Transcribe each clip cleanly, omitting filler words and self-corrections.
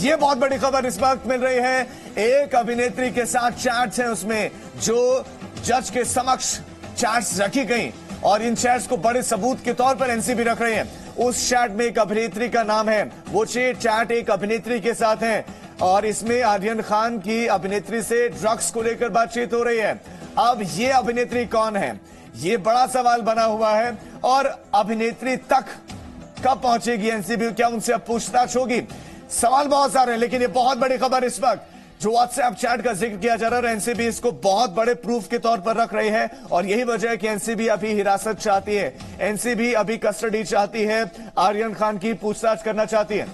ये बहुत बड़ी खबर इस वक्त मिल रही है। एक अभिनेत्री के साथ चैट्स हैं उसमें जो जज के समक्ष चैट्स रखी गई और इन चैट्स को बड़े सबूत के तौर पर एनसीबी रख रही है। उस चैट में एक अभिनेत्री का नाम है, वो चैट एक अभिनेत्री के साथ है और इसमें आर्यन खान की अभिनेत्री से ड्रग्स को लेकर बातचीत हो रही है। अब ये अभिनेत्री कौन है, ये बड़ा सवाल बना हुआ है और अभिनेत्री तक कब पहुंचेगी एनसीबी, क्या उनसे अब पूछताछ होगी? सवाल बहुत सारे हैं, लेकिन ये बहुत बड़ी खबर इस वक्त जो व्हाट्सएप चैट का जिक्र किया जा रहा है, एनसीबी इसको बहुत बड़े प्रूफ के तौर पर रख रही है और यही वजह है कि एनसीबी अभी हिरासत चाहती है, एनसीबी अभी कस्टडी चाहती है, आर्यन खान की पूछताछ करना चाहती है।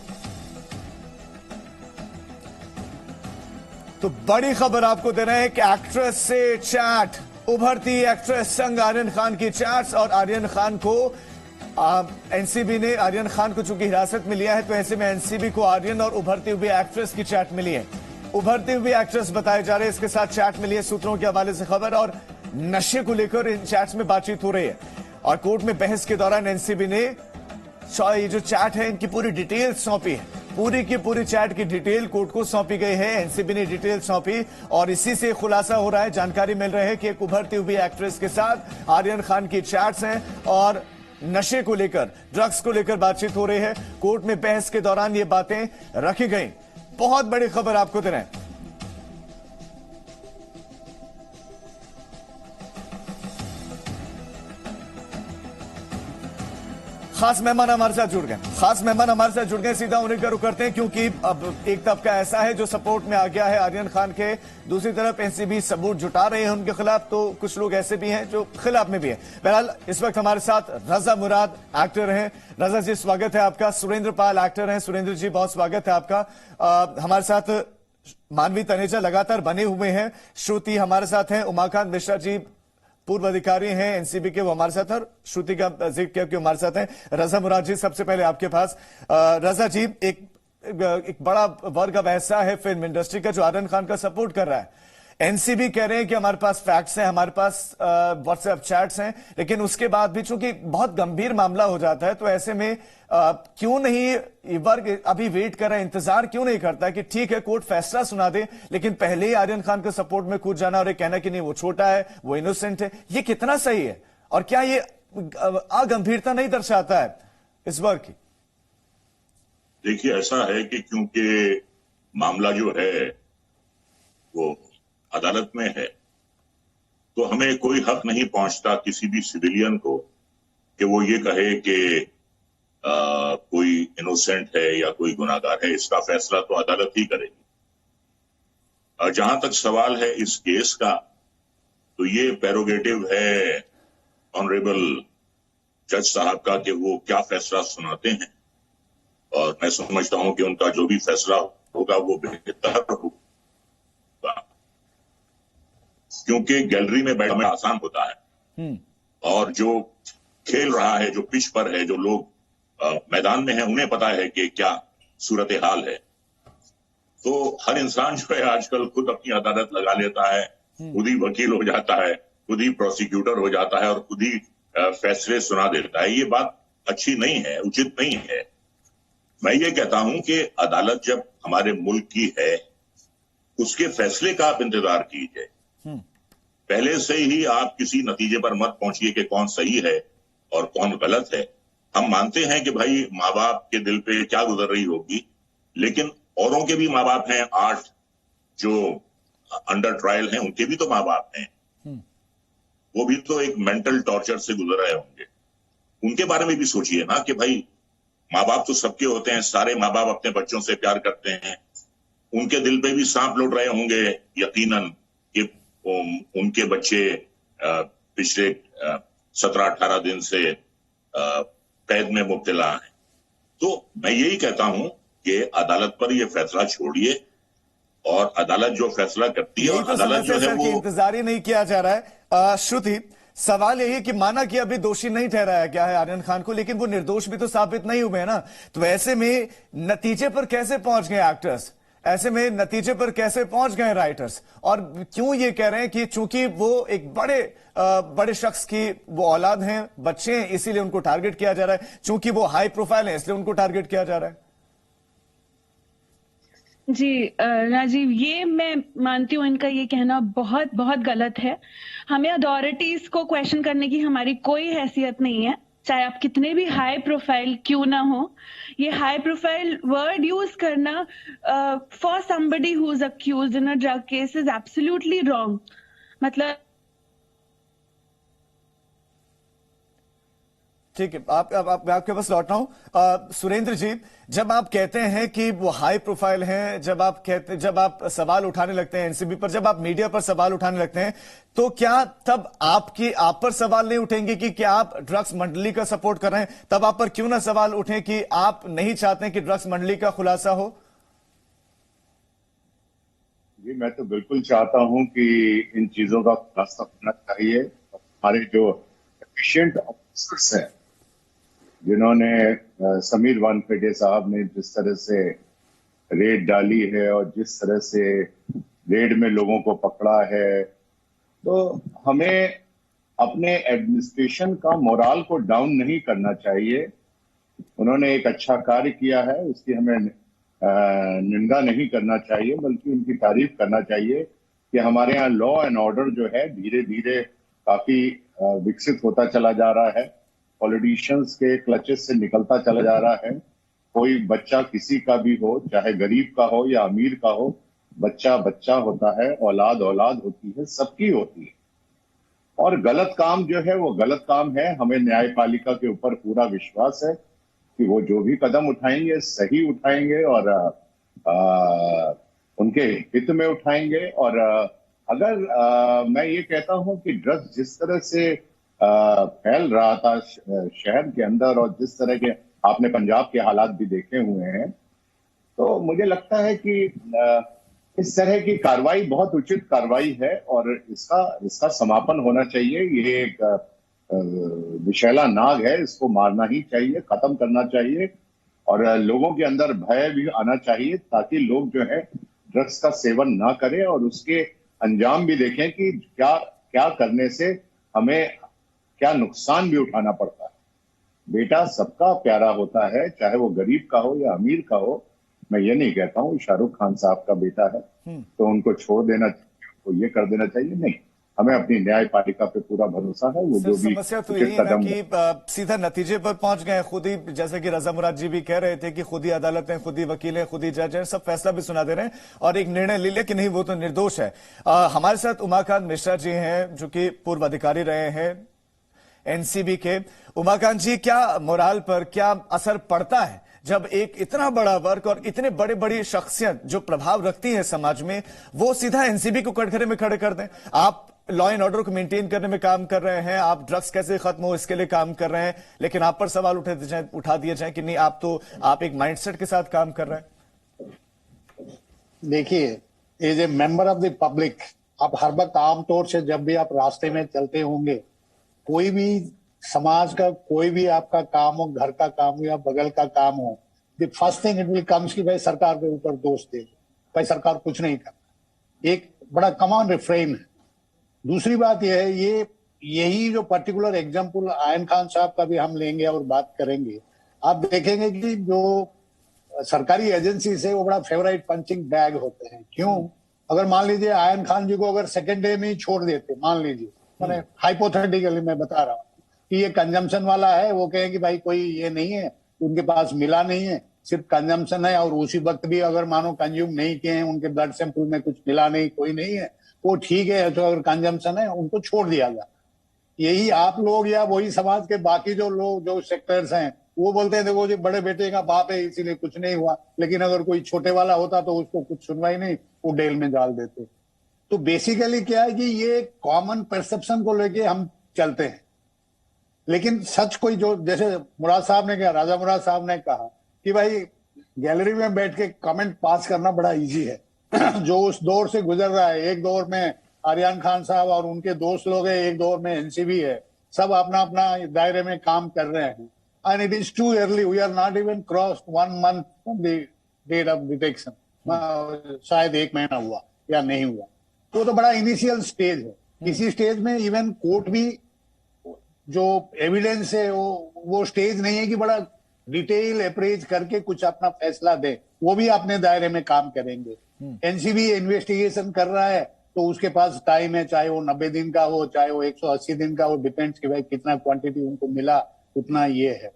तो बड़ी खबर आपको दे रहे हैं कि एक्ट्रेस से चैट, उभरती एक्ट्रेस संग आर्यन खान की चैट्स और आर्यन खान को एनसीबी ने आर्यन खान को चूंकि हिरासत में लिया है तो ऐसे में एनसीबी को आर्यन और उभरती हुई एक्ट्रेस की चैट मिली है। उभरती हुई एक्ट्रेस बताए जा रहे हैं, इसके साथ चैट मिली है, सूत्रों के हवाले से खबर, और नशे को लेकर इन चैट्स में बातचीत हो रही है और कोर्ट में बहस के दौरान एनसीबी ने ये जो चैट है इनकी पूरी डिटेल सौंपी है, पूरी की पूरी चैट की डिटेल कोर्ट को सौंपी गई है। एनसीबी ने डिटेल सौंपी और इसी से खुलासा हो रहा है, जानकारी मिल रही है कि एक उभरती हुई एक्ट्रेस के साथ आर्यन खान की चैट्स हैं और नशे को लेकर, ड्रग्स को लेकर बातचीत हो रही है। कोर्ट में बहस के दौरान ये बातें रखी गई। बहुत बड़ी खबर आपको दे रहे हैं। खास मेहमान हमारे साथ जुड़ गए, सीधा उन्हीं का रुख करते हैं क्योंकि अब एक तबका ऐसा है जो सपोर्ट में आ गया है आर्यन खान के, दूसरी तरफ एनसीबी सबूत जुटा रहे हैं उनके खिलाफ, तो कुछ लोग ऐसे भी हैं जो खिलाफ में भी हैं। बहरहाल इस वक्त हमारे साथ रजा मुराद एक्टर हैं। रजा जी स्वागत है आपका। सुरेंद्र पाल एक्टर हैं। सुरेंद्र जी बहुत स्वागत है आपका। हमारे साथ मानवी तनेजा लगातार बने हुए हैं। श्रुति हमारे साथ हैं। उमाकांत मिश्रा जी पूर्व अधिकारी हैं एनसीबी के, वो हमारे साथ हैं। श्रुति का जिक्र किया कि हमारे साथ हैं। रजा मुराद जी सबसे पहले आपके पास। रजा जी, एक बड़ा वर्ग अब ऐसा है फिल्म इंडस्ट्री का जो आर्यन खान का सपोर्ट कर रहा है। एनसीबी कह रहे हैं कि हमारे पास फैक्ट्स हैं, हमारे पास व्हाट्सएप चैट्स हैं, लेकिन उसके बाद भी चूंकि बहुत गंभीर मामला हो जाता है तो ऐसे में क्यों नहीं ये वर्ग अभी वेट कर रहा है, इंतजार क्यों नहीं करता कि ठीक है कोर्ट फैसला सुना दे, लेकिन पहले ही आर्यन खान के सपोर्ट में कूद जाना और ये कहना कि नहीं वो छोटा है, वो इनोसेंट है, ये कितना सही है? और क्या ये अगंभीरता नहीं दर्शाता है इस वर्ग की? देखिए, ऐसा है कि क्योंकि मामला जो है वो अदालत में है तो हमें कोई हक नहीं पहुंचता किसी भी सिविलियन को कि वो ये कहे कि कोई इनोसेंट है या कोई गुनाहगार है। इसका फैसला तो अदालत ही करेगी। जहां तक सवाल है इस केस का, तो ये प्रेरोगेटिव है ऑनरेबल जज साहब का कि वो क्या फैसला सुनाते हैं और मैं समझता हूं कि उनका जो भी फैसला होगा वो बेहतर होगा, क्योंकि गैलरी में बैठना आसान होता है और जो खेल रहा है, जो पिच पर है, जो लोग मैदान में हैं, उन्हें पता है कि क्या सूरत हाल है। तो हर इंसान जो है आजकल खुद अपनी अदालत लगा लेता है, खुद ही वकील हो जाता है, खुद ही प्रोसिक्यूटर हो जाता है और खुद ही फैसले सुना देता है। ये बात अच्छी नहीं है, उचित नहीं है। मैं ये कहता हूं कि अदालत जब हमारे मुल्क की है उसके फैसले का आप इंतजार कीजिए। पहले से ही आप किसी नतीजे पर मत पहुंचिए कि कौन सही है और कौन गलत है। हम मानते हैं कि भाई माँ बाप के दिल पे क्या गुजर रही होगी, लेकिन औरों के भी माँ बाप हैं, 8 जो अंडर ट्रायल हैं उनके भी तो माँ बाप हैं, वो भी तो एक मेंटल टॉर्चर से गुजर रहे होंगे। उनके बारे में भी सोचिए ना कि भाई माँ बाप तो सबके होते हैं, सारे माँ बाप अपने बच्चों से प्यार करते हैं, उनके दिल पे भी सांप लौट रहे होंगे यकीनन कि उनके बच्चे पिछले 17-18 दिन से कैद में मुब्तला हैं। तो मैं यही कहता हूं कि अदालत पर यह फैसला छोड़िए और अदालत जो फैसला करती है, तो अदालत जो है वो इंतजार ही नहीं किया जा रहा है। श्रुति, सवाल यही कि माना कि अभी दोषी नहीं ठहराया गया है आर्यन खान को, लेकिन वो निर्दोष भी तो साबित नहीं हुए ना, तो ऐसे में नतीजे पर कैसे पहुंच गए एक्टर्स, ऐसे में नतीजे पर कैसे पहुंच गए राइटर्स? और क्यों ये कह रहे हैं कि चूंकि वो एक बड़े शख्स की वो औलाद हैं, बच्चे हैं, इसीलिए उनको टारगेट किया जा रहा है, चूंकि वो हाई प्रोफाइल है इसलिए उनको टारगेट किया जा रहा है? जी राजीव, ये मैं मानती हूँ इनका ये कहना बहुत बहुत गलत है। हमें अथॉरिटीज को क्वेश्चन करने की हमारी कोई हैसियत नहीं है, चाहे आप कितने भी हाई प्रोफाइल क्यों ना हो। ये हाई प्रोफाइल वर्ड यूज करना for somebody who is accused in a drug case is absolutely wrong. मतलब ठीक है, मैं आपके पास लौट रहा हूं। सुरेंद्र जी, जब आप कहते हैं कि वो हाई प्रोफाइल हैं, जब आप सवाल उठाने लगते हैं एनसीबी पर, जब आप मीडिया पर सवाल उठाने लगते हैं, तो क्या तब आप पर सवाल नहीं उठेंगे कि क्या आप ड्रग्स मंडली का सपोर्ट कर रहे हैं? तब आप पर क्यों ना सवाल उठे कि आप नहीं चाहते कि ड्रग्स मंडली का खुलासा हो? जी, मैं तो बिल्कुल चाहता हूं कि इन चीजों का खुलासा होना चाहिए। हमारे जो एफिशिएंट ऑफिसर्स हैं, जिन्होंने समीर वानखेड़े साहब ने जिस तरह से रेड डाली है और जिस तरह से रेड में लोगों को पकड़ा है, तो हमें अपने एडमिनिस्ट्रेशन का मोराल को डाउन नहीं करना चाहिए। उन्होंने एक अच्छा कार्य किया है, उसकी हमें निंदा नहीं करना चाहिए, बल्कि उनकी तारीफ करना चाहिए कि हमारे यहाँ लॉ एंड ऑर्डर जो है धीरे धीरे काफी विकसित होता चला जा रहा है। पॉलिटिशियंस के क्लचेस से निकलता चला जा रहा है। कोई बच्चा किसी का भी हो, चाहे गरीब का हो या अमीर का हो, बच्चा बच्चा होता है, औलाद औलाद होती है, सबकी होती है। और गलत काम जो है वो गलत काम है। हमें न्यायपालिका के ऊपर पूरा विश्वास है कि वो जो भी कदम उठाएंगे सही उठाएंगे और उनके हित में उठाएंगे। और अगर मैं ये कहता हूं कि ड्रग्स जिस तरह से फैल रहा था शहर के अंदर, और जिस तरह के आपने पंजाब के हालात भी देखे हुए हैं, तो मुझे लगता है कि इस तरह की कार्रवाई बहुत उचित कार्रवाई है और इसका समापन होना चाहिए। ये एक विषैला नाग है, इसको मारना ही चाहिए, खत्म करना चाहिए और लोगों के अंदर भय भी आना चाहिए, ताकि लोग जो है ड्रग्स का सेवन ना करें और उसके अंजाम भी देखें कि क्या क्या करने से हमें क्या नुकसान भी उठाना पड़ता है। बेटा सबका प्यारा होता है, चाहे वो गरीब का हो या अमीर का हो। मैं ये नहीं कहता हूँ शाहरुख खान साहब का बेटा है तो उनको छोड़ देना चाहिए, उनको ये कर देना चाहिए, नहीं। हमें अपनी न्यायपालिका पे पूरा भरोसा है। वो जो भी समस्या तो यही है ना कि सीधा नतीजे पर पहुंच गए खुद ही, जैसे कि रजा मुराद जी भी कह रहे थे कि खुद ही अदालतें, खुद ही वकीलें, खुद ही जज हैं, सब फैसला भी सुना दे रहे हैं और एक निर्णय ले लिया कि नहीं वो तो निर्दोष है। हमारे साथ उमाकांत मिश्रा जी हैं, जो कि पूर्व अधिकारी रहे हैं एनसीबी के। उमाकांत जी, क्या मोराल पर क्या असर पड़ता है जब एक इतना बड़ा वर्ग और इतने बड़े बड़ी शख्सियत जो प्रभाव रखती है समाज में, वो सीधा एनसीबी को कटघरे में खड़े कर दें? आप लॉ एंड ऑर्डर को मेंटेन करने में काम कर रहे हैं, आप ड्रग्स कैसे खत्म हो इसके लिए काम कर रहे हैं, लेकिन आप पर सवाल उठा दिए जाए कि नहीं आप एक माइंडसेट के साथ काम कर रहे हैं। देखिए, as a member of the public, आप हर वक्त आमतौर से जब भी आप रास्ते में चलते होंगे, कोई भी समाज का कोई भी आपका काम हो, घर का काम हो या बगल का काम हो, the first thing it will comes कि भाई सरकार के ऊपर दोष दे, भाई सरकार कुछ नहीं करता। एक बड़ा कॉमन रिफ्रेन है। दूसरी बात यह है, यही जो पर्टिकुलर एग्जाम्पल आयन खान साहब का भी हम लेंगे और बात करेंगे, आप देखेंगे कि जो सरकारी एजेंसी से वो बड़ा फेवरेट पंचिंग बैग होते हैं। क्यों? अगर मान लीजिए आयन खान जी को अगर सेकेंड डे में ही छोड़ देते, मान लीजिए, मैंने हाइपोथेटिकली मैं बता रहा हूँ कि ये कंजम्पशन वाला है, वो कहें कि भाई कोई ये नहीं है, उनके पास मिला नहीं है, सिर्फ कंजम्पशन है, और उसी वक्त भी अगर मानो कंज्यूम नहीं किए हैं, उनके ब्लड सैंपल में कुछ मिला नहीं, कोई नहीं है, वो ठीक है, तो अगर कंजम्पशन है उनको छोड़ दिया जाए। यही आप लोग या वही समाज के बाकी जो लोग, जो सेक्टर्स हैं, वो बोलते हैं देखो जी बड़े बेटे का बाप है इसीलिए कुछ नहीं हुआ, लेकिन अगर कोई छोटे वाला होता तो उसको कुछ सुनवाई नहीं, वो जेल में डाल देते। तो बेसिकली क्या है कि ये कॉमन परसेप्शन को लेके हम चलते हैं, लेकिन सच कोई जो, जैसे मुराद साहब ने कहा, राजा मुराद साहब ने कहा कि भाई गैलरी में बैठ के कमेंट पास करना बड़ा इजी है। जो उस दौर से गुजर रहा है, एक दौर में आर्यन खान साहब और उनके दोस्त लोग हैं, एक दौर में एनसीबी है, सब अपना अपना दायरे में काम कर रहे हैं। And it is too early, we are not even crossed 1 month from the date of detection. शायद 1 महीना हुआ या नहीं हुआ, तो बड़ा इनिशियल स्टेज है। इसी स्टेज में इवन कोर्ट भी जो एविडेंस है वो स्टेज नहीं है कि बड़ा डिटेल अप्रेज करके कुछ अपना फैसला दे, वो भी अपने दायरे में काम करेंगे। एनसीबी इन्वेस्टिगेशन कर रहा है तो उसके पास टाइम है, चाहे वो 90 दिन का हो, चाहे वो 180 दिन का हो, डिपेंड्स कि भाई कितना क्वांटिटी उनको मिला, उतना ये है।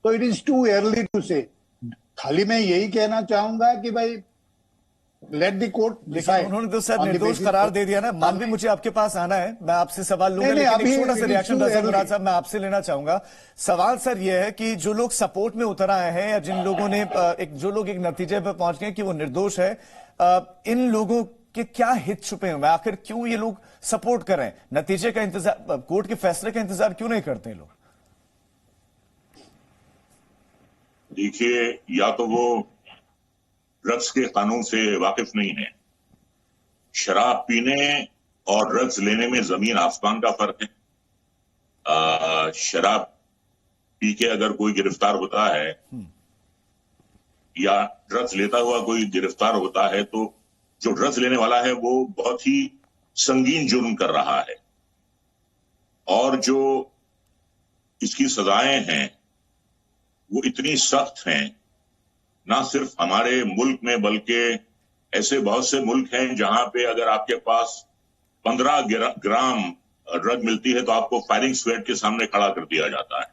तो it is too early to say. खाली मैं यही कहना चाहूंगा कि भाई लेट द कोर्ट डिसाइड। उन्होंने तो सर निर्दोष करार दे दिया ना। मानवी, मुझे आपके पास आना है, मैं आपसे सवाल लूंगा, लेकिन एक छोटा सा रिएक्शन रजा मुराद साहब मैं आपसे लेना चाहूंगा। सवाल सर ये है कि जो लोग सपोर्ट में उतर आए हैं या जिन लोगों ने जो लोग एक नतीजे पर पहुंच गए कि वो निर्दोष है, इन लोगों के क्या हित छुपे हुए? आखिर क्यों ये लोग सपोर्ट कर रहे हैं? नतीजे का इंतजार, कोर्ट के फैसले का इंतजार क्यों नहीं करते लोग? देखिए, या तो वो ड्रग्स के कानून से वाकिफ नहीं है। शराब पीने और ड्रग्स लेने में जमीन आसमान का फर्क है। शराब पी के अगर कोई गिरफ्तार होता है या ड्रग्स लेता हुआ कोई गिरफ्तार होता है तो जो ड्रग्स लेने वाला है वो बहुत ही संगीन जुर्म कर रहा है, और जो इसकी सजाएं हैं वो इतनी सख्त हैं, ना सिर्फ हमारे मुल्क में बल्कि ऐसे बहुत से मुल्क हैं जहां पे अगर आपके पास 15 ग्राम ड्रग मिलती है तो आपको फायरिंग स्क्वाड के सामने खड़ा कर दिया जाता है,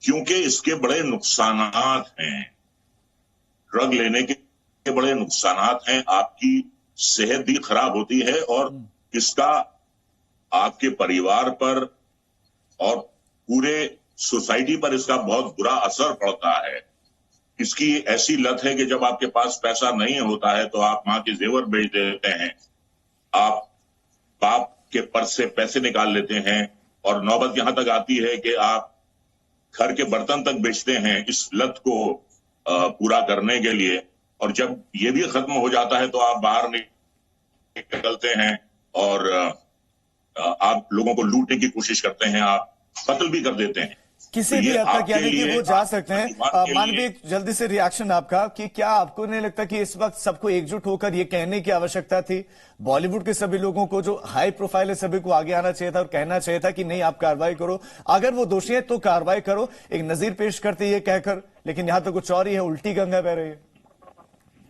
क्योंकि इसके बड़े नुकसानात हैं। ड्रग लेने के बड़े नुकसानात हैं, आपकी सेहत भी खराब होती है और इसका आपके परिवार पर और पूरे सोसाइटी पर इसका बहुत बुरा असर पड़ता है। इसकी ऐसी लत है कि जब आपके पास पैसा नहीं होता है तो आप मां के जेवर बेच देते हैं, आप बाप के पर्स से पैसे निकाल लेते हैं, और नौबत यहां तक आती है कि आप घर के बर्तन तक बेचते हैं इस लत को पूरा करने के लिए। और जब ये भी खत्म हो जाता है तो आप बाहर निकलते हैं और आप लोगों को लूटने की कोशिश करते हैं, आप कत्ल भी कर देते हैं। किसी भी हद तक, यानी कि वो जा सकते हैं। मानवीय, जल्दी से रिएक्शन आपका कि क्या आपको नहीं लगता कि इस वक्त सबको एकजुट होकर ये कहने की आवश्यकता थी, बॉलीवुड के सभी लोगों को जो हाई प्रोफाइल है सभी को आगे आना चाहिए था और कहना चाहिए था कि नहीं आप कार्रवाई करो, अगर वो दोषी है तो कार्रवाई करो, एक नजीर पेश करते ये कहकर, लेकिन यहां तो कुछ और ही है, उल्टी गंगा बह रही है।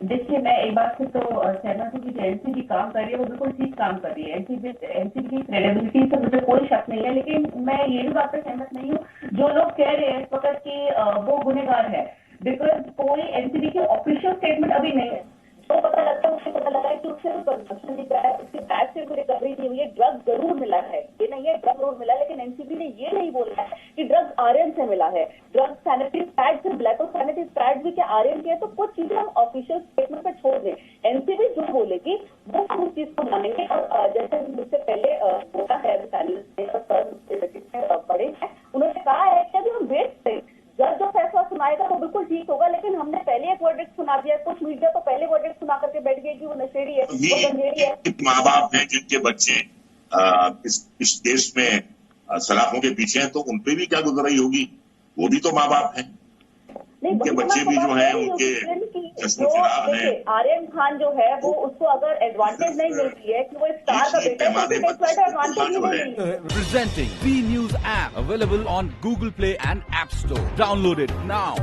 देखिए, मैं एक बात से तो सहमत हूँ कि एनसीबी काम कर रही है, वो बिल्कुल ठीक काम कर रही है। एनसीबी की क्रेडिबिलिटी से मुझे कोई शक नहीं है, लेकिन मैं ये भी बात पर सहमत नहीं हूँ जो लोग कह रहे हैं इस वक्त कि वो गुनहगार है, बिकॉज कोई एनसीबी की ऑफिशियल स्टेटमेंट अभी नहीं है। तो पता लगता है, उसे पता लगा है कि उसे कंजप्शन दिखा है, उसके बैग से कोई रिकवरी नहीं हुई है, ड्रग जरूर मिला है, ये नहीं है ड्रग जरूर मिला, लेकिन एनसीबी ने ये नहीं बोला है कि ड्रग आर्यन से मिला है, ड्रग सैनिटरी पैड से मिला है। तो सैनिटरी पैड भी क्या आर्यन के है? तो कुछ चीजें हम ऑफिशियल स्टेटमेंट पर छोड़ दें, एनसीबी जो बोलेगी वो हम उस चीज को मानेंगे। और जैसे मुझसे पहले बोला है बड़े हैं, उन्होंने कहा है कि अभी हम वेट करें, जज जो फैसला सुनाएगा वो बिल्कुल ठीक होगा, लेकिन हमने पहले एक वर्डिक्ट सुना दिया। कुछ मीडिया तो पहले वर्डिक्ट सुना करके बैठ गई कि वो नशेड़ी है, वो गंजेड़ी है। माँ बाप हैं जिनके बच्चे इस देश में सलाखों के पीछे हैं, तो उन पे भी क्या गुजर रही होगी? वो भी तो माँ बाप हैं, उनके बच्चे भी जो हैं उनके चश्मो चिराग हैं। आर्यन खान जो है वो उसको अगर एडवांटेज नहीं मिलती है कि वो स्टार का बेटा है, तो एडवांटेज नहीं मिलती। Presenting B News app available on Google Play and App Store. Download it now.